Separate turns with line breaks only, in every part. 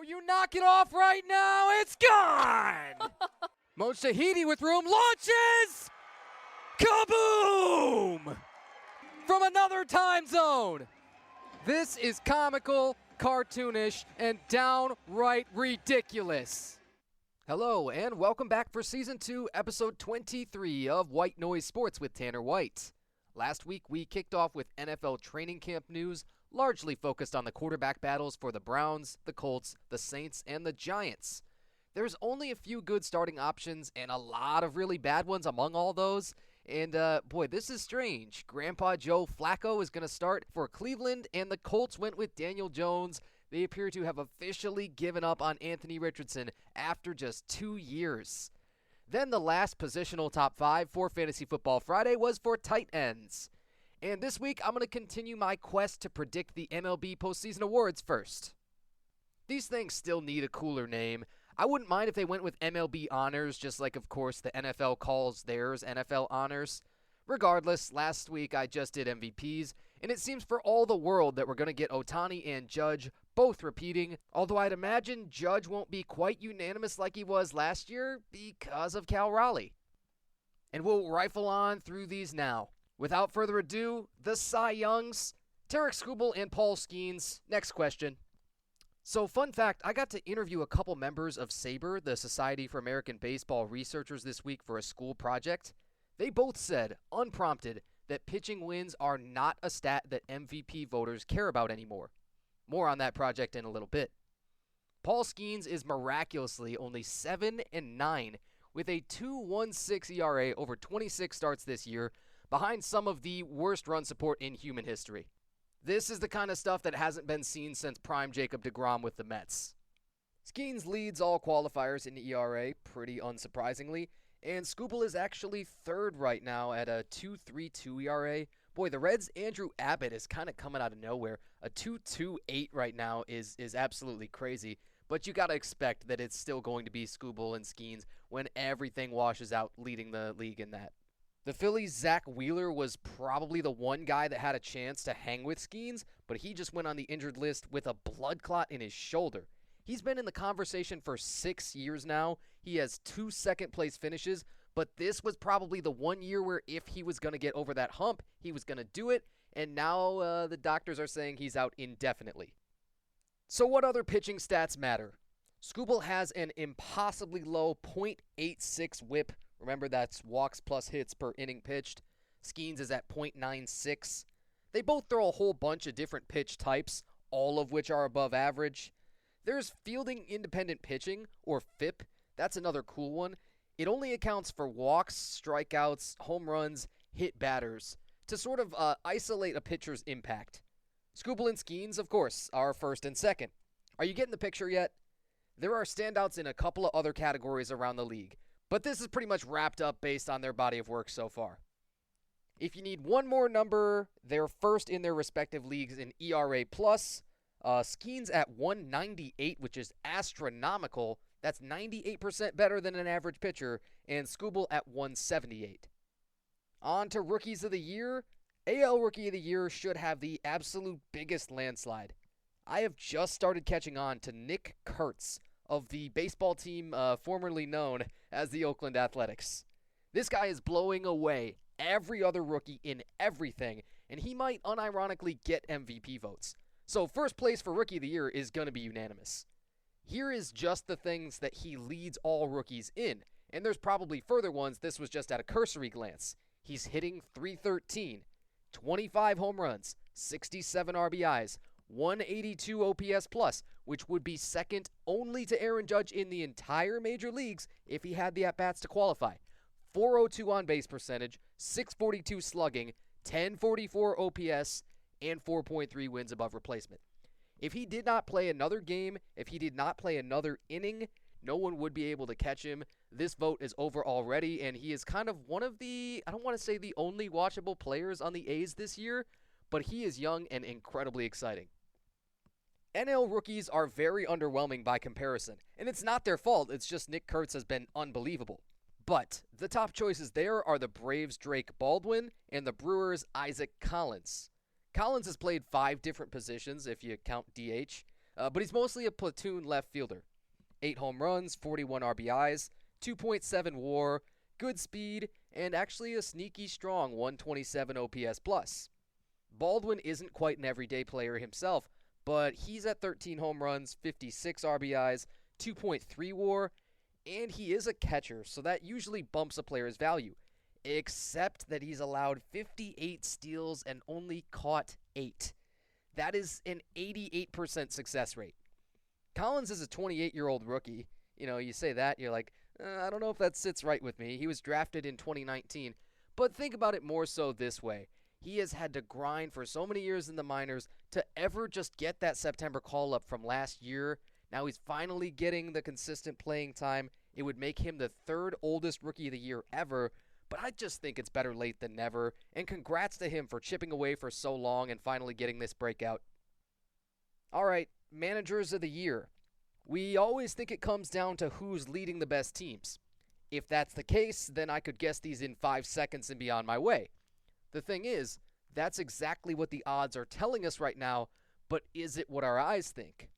you knock it off right now, it's gone! Moshahidi with room, launches! Kaboom! From another time zone. This is comical, cartoonish, and downright ridiculous. Hello, and welcome back for Season 2, Episode 23 of White Noise Sports with Tanner White. Last week, we kicked off with NFL training camp news, largely focused on the quarterback battles for the Browns, the Colts, the Saints, and the Giants. There's only a few good starting options and a lot of really bad ones among all those. And, boy, this is strange. Grandpa Joe Flacco is going to start for Cleveland, and the Colts went with Daniel Jones. They appear to have officially given up on Anthony Richardson after just 2 years. Then the last positional top 5 for Fantasy Football Friday was for tight ends. And this week, I'm going to continue my quest to predict the MLB postseason awards first. These things still need a cooler name. I wouldn't mind if they went with MLB honors, just like, of course, the NFL calls theirs NFL honors. Regardless, last week I just did MVPs, and it seems for all the world that we're going to get Ohtani and Judge both repeating, although I'd imagine Judge won't be quite unanimous like he was last year because of Cal Raleigh. And we'll rifle on through these now. Without further ado, the Cy Youngs, Tarek Skubal and Paul Skenes. Next question. So, fun fact, I got to interview a couple members of SABR, the Society for American Baseball Researchers, this week for a school project. They both said, unprompted, that pitching wins are not a stat that MVP voters care about anymore. More on that project in a little bit. Paul Skenes is miraculously only 7-9 with a 2.16 ERA over 26 starts this year, behind some of the worst run support in human history. This is the kind of stuff that hasn't been seen since prime Jacob deGrom with the Mets. Skenes leads all qualifiers in ERA, pretty unsurprisingly, and Skubal is actually third right now at a 2.32 ERA. Boy, the Reds' Andrew Abbott is kind of coming out of nowhere. A 2.28 right now is absolutely crazy, but you got to expect that it's still going to be Skubal and Skenes when everything washes out, leading the league in that. The Phillies' Zach Wheeler was probably the one guy that had a chance to hang with Skenes, but he just went on the injured list with a blood clot in his shoulder. He's been in the conversation for 6 years now. He has 2 second-place finishes, but this was probably the 1 year where if he was going to get over that hump, he was going to do it, and now the doctors are saying he's out indefinitely. So what other pitching stats matter? Skubal has an impossibly low .86 whip. Remember, that's walks plus hits per inning pitched. Skenes is at .96. They both throw a whole bunch of different pitch types, all of which are above average. There's fielding independent pitching, or FIP. That's another cool one. It only accounts for walks, strikeouts, home runs, hit batters, to sort of isolate a pitcher's impact. Skubal and Skenes, of course, are first and second. Are you getting the picture yet? There are standouts in a couple of other categories around the league, but this is pretty much wrapped up based on their body of work so far. If you need one more number, they're first in their respective leagues in ERA+. Skenes at 198, which is astronomical. That's 98% better than an average pitcher, and Skubal at 178. On to Rookies of the Year. AL Rookie of the Year should have the absolute biggest landslide. I have just started catching on to Nick Kurtz of the baseball team formerly known as the Oakland Athletics. This guy is blowing away every other rookie in everything, and he might unironically get MVP votes. So first place for Rookie of the Year is going to be unanimous. Here is just the things that he leads all rookies in, and there's probably further ones. This was just at a cursory glance. He's hitting .313, 25 home runs, 67 RBIs, 182 OPS plus, which would be second only to Aaron Judge in the entire major leagues if he had the at-bats to qualify. 402 on-base percentage, 642 slugging, 1044 OPS, and 4.3 wins above replacement. If he did not play another game, if he did not play another inning, no one would be able to catch him. This vote is over already, and he is kind of one of the, I don't want to say the only watchable players on the A's this year, but he is young and incredibly exciting. NL rookies are very underwhelming by comparison, and it's not their fault, it's just Nick Kurtz has been unbelievable. But the top choices there are the Braves' Drake Baldwin and the Brewers' Isaac Collins. Collins has played 5 different positions if you count DH. but he's mostly a platoon left fielder. 8 home runs, 41 RBIs, 2.7 WAR, good speed, and actually a sneaky strong 127 OPS plus. Baldwin isn't quite an everyday player himself, but he's at 13 home runs, 56 RBIs, 2.3 WAR, and he is a catcher, so that usually bumps a player's value, except that he's allowed 58 steals and only caught 8. That is an 88% success rate. Collins is a 28-year-old rookie. You know, you say that, you're like, I don't know if that sits right with me. He was drafted in 2019, but think about it more so this way. He has had to grind for so many years in the minors to ever just get that September call-up from last year. Now he's finally getting the consistent playing time. It would make him the 3rd oldest rookie of the year ever, but I just think it's better late than never, and congrats to him for chipping away for so long and finally getting this breakout. All right, managers of the year. We always think it comes down to who's leading the best teams. If that's the case, then I could guess these in 5 seconds and be on my way. The thing is, that's exactly what the odds are telling us right now, but is it what our eyes think?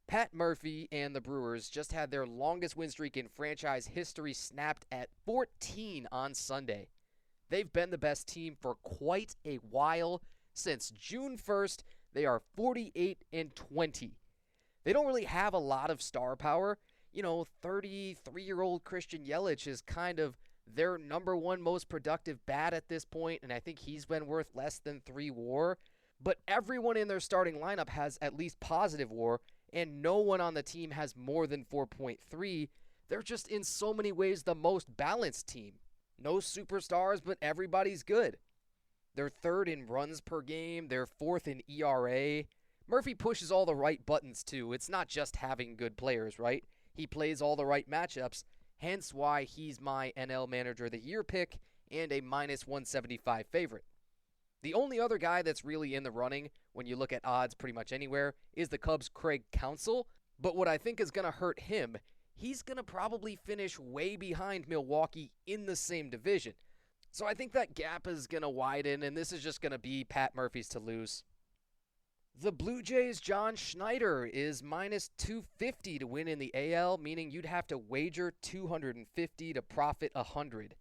Pat Murphy and the Brewers just had their longest win streak in franchise history snapped at 14 on Sunday. They've been the best team for quite a while. Since June 1st, they are 48-20. They don't really have a lot of star power. You know, 33-year-old Christian Yelich is kind of their number 1 most productive bat at this point, and I think he's been worth less than 3 WAR. But everyone in their starting lineup has at least positive WAR, and no one on the team has more than 4.3. They're just in so many ways the most balanced team. No superstars, but everybody's good. They're 3rd in runs per game. They're 4th in ERA. Murphy pushes all the right buttons, too. It's not just having good players, right? He plays all the right matchups, hence why he's my NL Manager of the Year pick and a minus 175 favorite. The only other guy that's really in the running, when you look at odds pretty much anywhere, is the Cubs' Craig Counsell. But what I think is going to hurt him, he's going to probably finish way behind Milwaukee in the same division. So I think that gap is going to widen, and this is just going to be Pat Murphy's to lose. The Blue Jays' John Schneider is minus 250 to win in the AL, meaning you'd have to wager 250 to profit 100.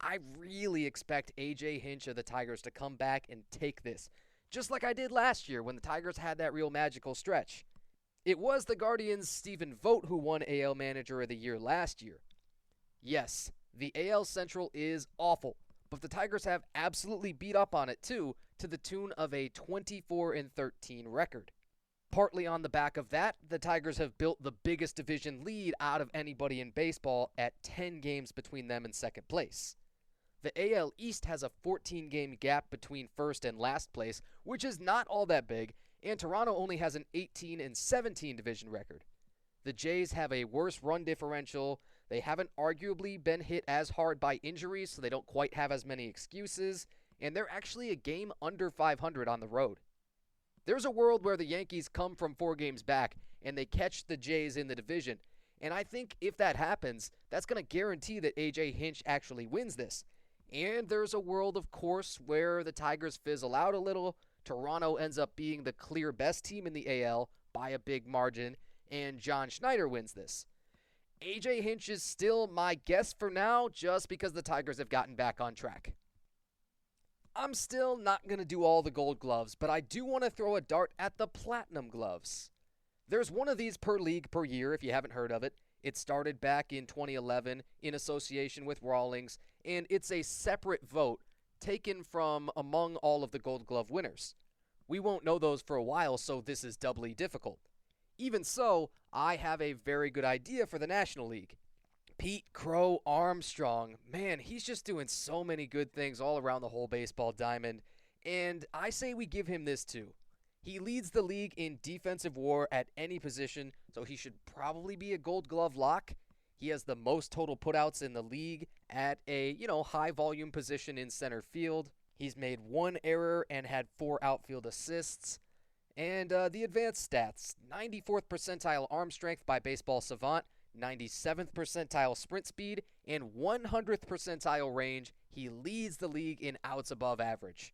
I really expect A.J. Hinch of the Tigers to come back and take this, just like I did last year when the Tigers had that real magical stretch. It was the Guardians' Stephen Vogt who won AL Manager of the Year last year. Yes, the AL Central is awful, but the Tigers have absolutely beat up on it too, to the tune of a 24-13 record. Partly on the back of that, the Tigers have built the biggest division lead out of anybody in baseball at 10 games between them and second place. The AL East has a 14-game gap between first and last place, which is not all that big, and Toronto only has an 18-17 division record. The Jays have a worse run differential. They haven't arguably been hit as hard by injuries, so they don't quite have as many excuses, and they're actually a game under 500 on the road. There's a world where the Yankees come from 4 games back, and they catch the Jays in the division, and I think if that happens, that's going to guarantee that A.J. Hinch actually wins this. And there's a world, of course, where the Tigers fizzle out a little, Toronto ends up being the clear best team in the AL by a big margin, and John Schneider wins this. A.J. Hinch is still my guess for now, just because the Tigers have gotten back on track. I'm still not going to do all the gold gloves, but I do want to throw a dart at the platinum gloves. There's one of these per league per year, if you haven't heard of it. It started back in 2011 in association with Rawlings, and it's a separate vote taken from among all of the Gold Glove winners. We won't know those for a while, so this is doubly difficult. Even so, I have a very good idea for the National League. Pete Crow Armstrong, man, he's just doing so many good things all around the whole baseball diamond, and I say we give him this too. He leads the league in defensive WAR at any position, so he should probably be a Gold Glove lock. He has the most total putouts in the league at a, high volume position in center field. He's made 1 error and had 4 outfield assists. And the advanced stats, 94th percentile arm strength by Baseball Savant, 97th percentile sprint speed, and 100th percentile range. He leads the league in outs above average.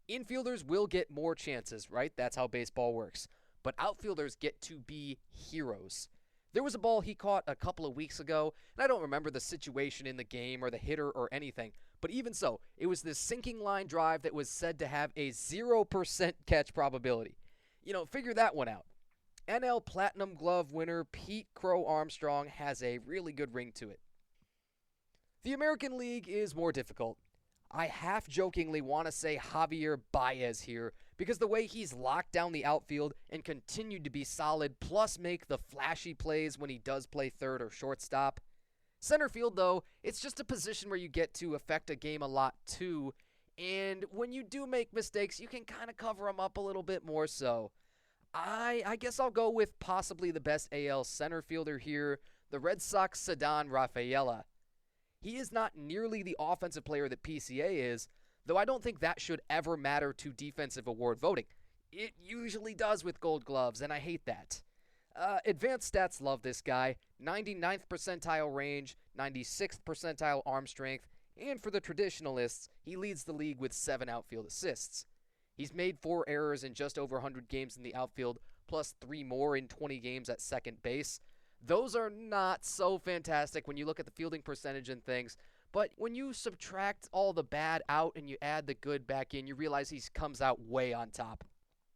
Infielders will get more chances, right? That's how baseball works. but outfielders get to be heroes. There was a ball he caught a couple of weeks ago, and I don't remember the situation in the game or the hitter or anything, but even so, it was this sinking line drive that was said to have a 0% catch probability. Figure that one out. NL Platinum Glove winner Pete Crow Armstrong has a really good ring to it. The American League is more difficult. I half-jokingly want to say Javier Baez here because the way he's locked down the outfield and continued to be solid, plus make the flashy plays when he does play third or shortstop. Center field, though, it's just a position where you get to affect a game a lot too, and when you do make mistakes, you can kind of cover them up a little bit more so. I guess I'll go with possibly the best AL center fielder here, the Red Sox Ceddanne Rafaela. He is not nearly the offensive player that PCA is, though I don't think that should ever matter to defensive award voting. It usually does with Gold Gloves, and I hate that. Advanced stats love this guy. 99th percentile range, 96th percentile arm strength, and for the traditionalists, he leads the league with 7 outfield assists. He's made 4 errors in just over 100 games in the outfield, plus 3 more in 20 games at second base. Those are not so fantastic when you look at the fielding percentage and things, but when you subtract all the bad out and you add the good back in, you realize he comes out way on top.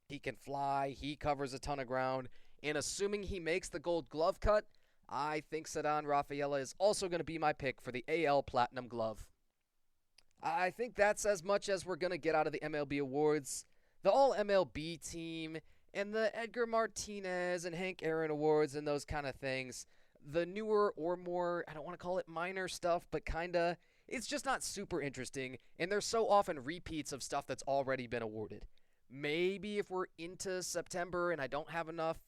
He can fly, he covers a ton of ground, and assuming he makes the Gold Glove cut, I think Ceddanne Rafaela is also going to be my pick for the AL Platinum Glove. I think that's as much as we're going to get out of the MLB awards. The All-MLB team and the Edgar Martinez and Hank Aaron awards and those kind of things, the newer or more, I don't want to call it minor stuff, but kinda, it's just not super interesting, and they're so often repeats of stuff that's already been awarded. Maybe if we're into September and I don't have enough,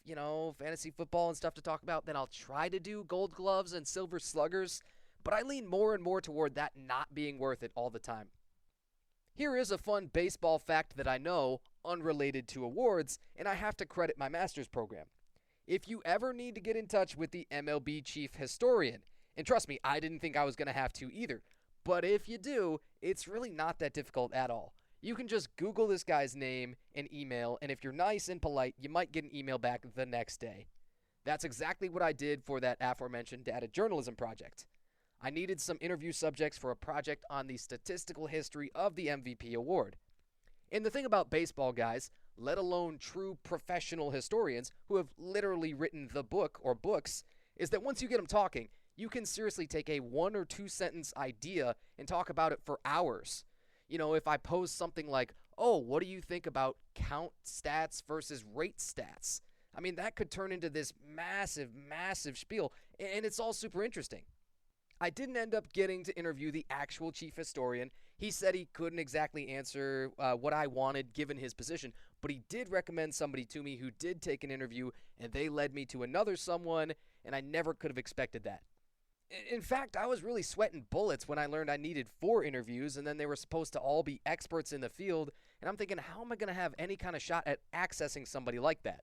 fantasy football and stuff to talk about, then I'll try to do Gold Gloves and Silver Sluggers, but I lean more and more toward that not being worth it all the time. Here is a fun baseball fact that I know, unrelated to awards, and I have to credit my master's program. If you ever need to get in touch with the MLB chief historian, and trust me, I didn't think I was going to have to either, but if you do, it's really not that difficult at all. You can just Google this guy's name and email, and if you're nice and polite, you might get an email back the next day. That's exactly what I did for that aforementioned data journalism project. I needed some interview subjects for a project on the statistical history of the MVP award. And the thing about baseball guys, let alone true professional historians who have literally written the book or books, is that once you get them talking, you can seriously take a 1 or 2 sentence idea and talk about it for hours. If I pose something like, oh, what do you think about count stats versus rate stats? I mean, that could turn into this massive, massive spiel, and it's all super interesting. I didn't end up getting to interview the actual chief historian. He said he couldn't exactly answer what I wanted given his position, but he did recommend somebody to me who did take an interview, and they led me to another someone, and I never could have expected that. In fact, I was really sweating bullets when I learned I needed 4 interviews, and then they were supposed to all be experts in the field, and I'm thinking, how am I going to have any kind of shot at accessing somebody like that?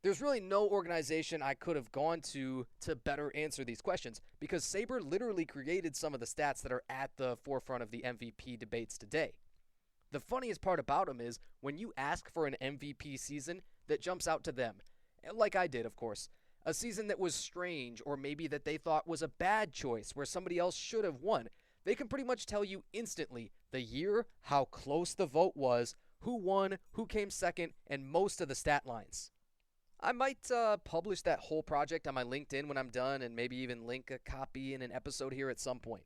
There's really no organization I could have gone to better answer these questions, because Saber literally created some of the stats that are at the forefront of the MVP debates today. The funniest part about them is when you ask for an MVP season that jumps out to them, like I did, of course, a season that was strange or maybe that they thought was a bad choice where somebody else should have won, they can pretty much tell you instantly the year, how close the vote was, who won, who came second, and most of the stat lines. I might publish that whole project on my LinkedIn when I'm done and maybe even link a copy in an episode here at some point.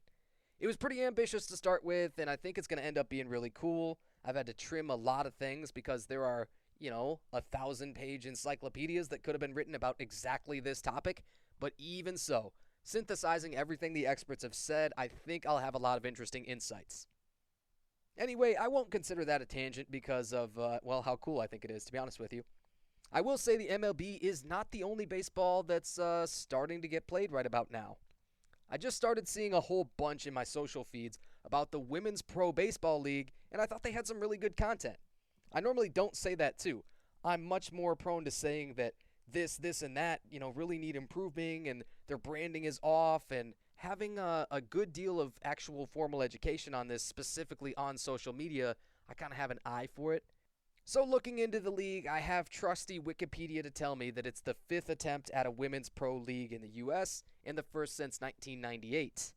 It was pretty ambitious to start with, and I think it's going to end up being really cool. I've had to trim a lot of things because there are, 1,000-page encyclopedias that could have been written about exactly this topic. But even so, synthesizing everything the experts have said, I think I'll have a lot of interesting insights. Anyway, I won't consider that a tangent because of, how cool I think it is, to be honest with you. I will say the MLB is not the only baseball that's starting to get played right about now. I just started seeing a whole bunch in my social feeds about the Women's Pro Baseball League, and I thought they had some really good content. I normally don't say that too. I'm much more prone to saying that this, and that, really need improving, and their branding is off, and having a good deal of actual formal education on this, specifically on social media, I kind of have an eye for it. So looking into the league, I have trusty Wikipedia to tell me that it's the 5th attempt at a women's pro league in the US and the first since 1998.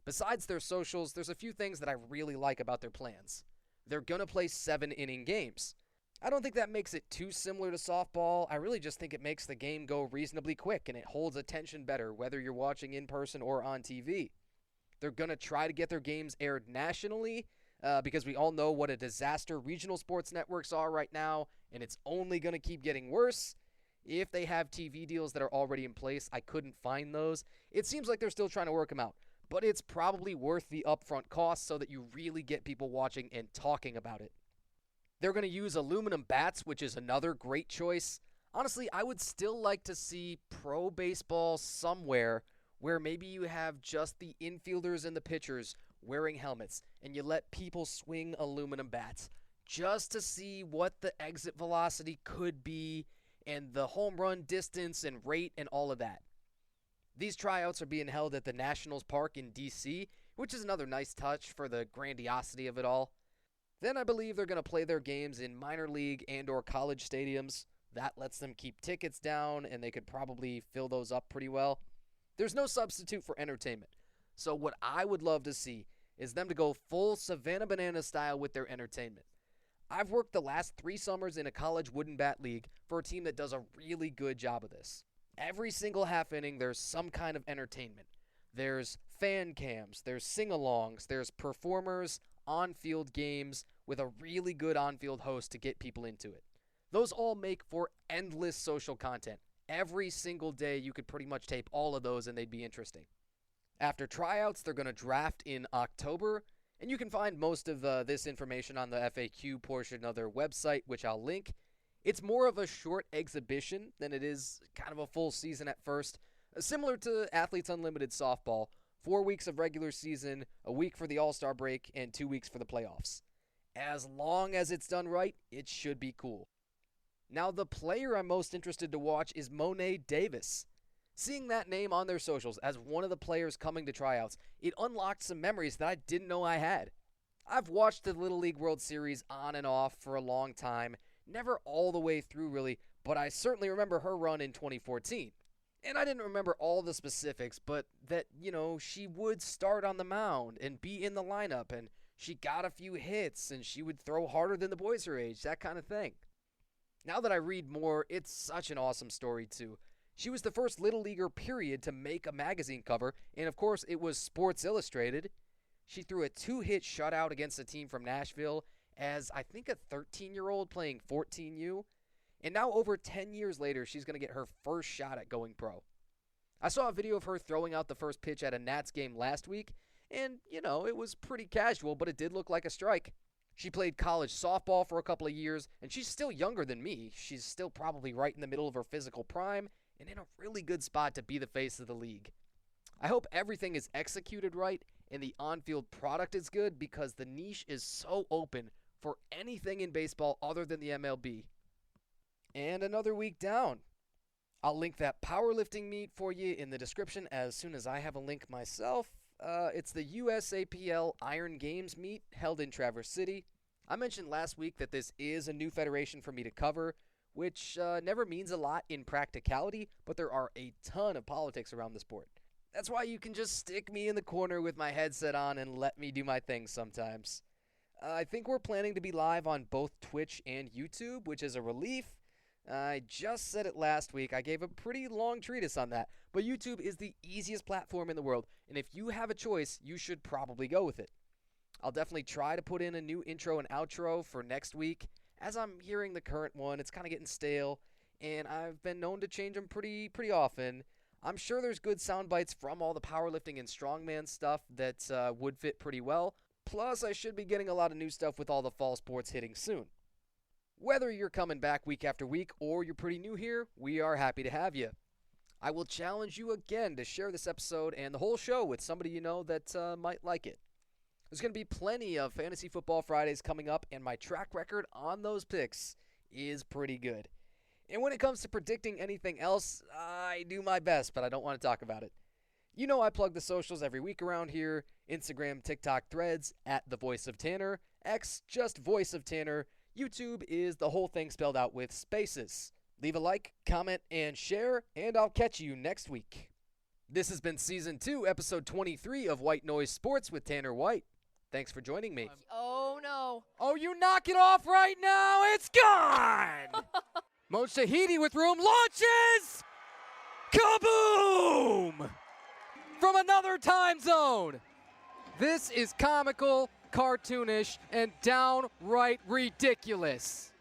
Besides their socials, there's a few things that I really like about their plans. They're gonna play 7-inning games. I don't think that makes it too similar to softball. I really just think it makes the game go reasonably quick and it holds attention better whether you're watching in person or on TV. They're gonna try to get their games aired nationally, because we all know what a disaster regional sports networks are right now, and it's only going to keep getting worse. If they have TV deals that are already in place, I couldn't find those. It seems like they're still trying to work them out, but it's probably worth the upfront cost so that you really get people watching and talking about it. They're going to use aluminum bats, which is another great choice. Honestly, I would still like to see pro baseball somewhere where maybe you have just the infielders and the pitchers wearing helmets, and you let people swing aluminum bats just to see what the exit velocity could be and the home run distance and rate and all of that. These tryouts are being held at the Nationals Park in DC, which is another nice touch for the grandiosity of it all. Then I believe they're going to play their games in minor league and or college stadiums. That lets them keep tickets down, and they could probably fill those up pretty well. There's no substitute for entertainment. So what I would love to see is them to go full Savannah Banana style with their entertainment. I've worked the last 3 summers in a college wooden bat league for a team that does a really good job of this. Every single half inning, there's some kind of entertainment. There's fan cams, there's sing-alongs, there's performers, on-field games with a really good on-field host to get people into it. Those all make for endless social content. Every single day, you could pretty much tape all of those and they'd be interesting. After tryouts, they're going to draft in October, and you can find most of this information on the FAQ portion of their website, which I'll link. It's more of a short exhibition than it is kind of a full season at first, similar to Athletes Unlimited softball. 4 weeks of regular season, a week for the All-Star break, and 2 weeks for the playoffs. As long as it's done right, it should be cool. Now, the player I'm most interested to watch is Monet Davis. Seeing that name on their socials as one of the players coming to tryouts, it unlocked some memories that I didn't know I had. I've watched the Little League World Series on and off for a long time, never all the way through really, but I certainly remember her run in 2014. And I didn't remember all the specifics, but that, she would start on the mound and be in the lineup, and she got a few hits, and she would throw harder than the boys her age, that kind of thing. Now that I read more, it's such an awesome story too. She was the first Little Leaguer, period, to make a magazine cover, and of course it was Sports Illustrated. She threw a 2-hit shutout against a team from Nashville as, I think, a 13-year-old playing 14U. And now over 10 years later, she's going to get her first shot at going pro. I saw a video of her throwing out the first pitch at a Nats game last week, and, it was pretty casual, but it did look like a strike. She played college softball for a couple of years, and she's still younger than me. She's still probably right in the middle of her physical prime, and in a really good spot to be the face of the league. I hope everything is executed right and the on-field product is good because the niche is so open for anything in baseball other than the MLB. And another week down. I'll link that powerlifting meet for you in the description as soon as I have a link myself. It's the USAPL Iron Games meet held in Traverse City. I mentioned last week that this is a new federation for me to cover, which never means a lot in practicality, but there are a ton of politics around the sport. That's why you can just stick me in the corner with my headset on and let me do my thing sometimes. I think we're planning to be live on both Twitch and YouTube, which is a relief. I just said it last week. I gave a pretty long treatise on that, but YouTube is the easiest platform in the world, and if you have a choice, you should probably go with it. I'll definitely try to put in a new intro and outro for next week. As I'm hearing the current one, it's kind of getting stale, and I've been known to change them pretty often. I'm sure there's good sound bites from all the powerlifting and strongman stuff that would fit pretty well. Plus, I should be getting a lot of new stuff with all the fall sports hitting soon. Whether you're coming back week after week or you're pretty new here, we are happy to have you. I will challenge you again to share this episode and the whole show with somebody you know that might like it. There's going to be plenty of Fantasy Football Fridays coming up, and my track record on those picks is pretty good. And when it comes to predicting anything else, I do my best, but I don't want to talk about it. You know I plug the socials every week around here. Instagram, TikTok, Threads, @TheVoiceOfTanner. X, just Voice of Tanner. YouTube is the whole thing spelled out with spaces. Leave a like, comment, and share, and I'll catch you next week. This has been Season 2, Episode 23 of White Noise Sports with Tanner White. Thanks for joining me.
Oh, no.
Oh, you knock it off right now. It's gone. Mo Shahidi with room launches. Kaboom! From another time zone. This is comical, cartoonish, and downright ridiculous.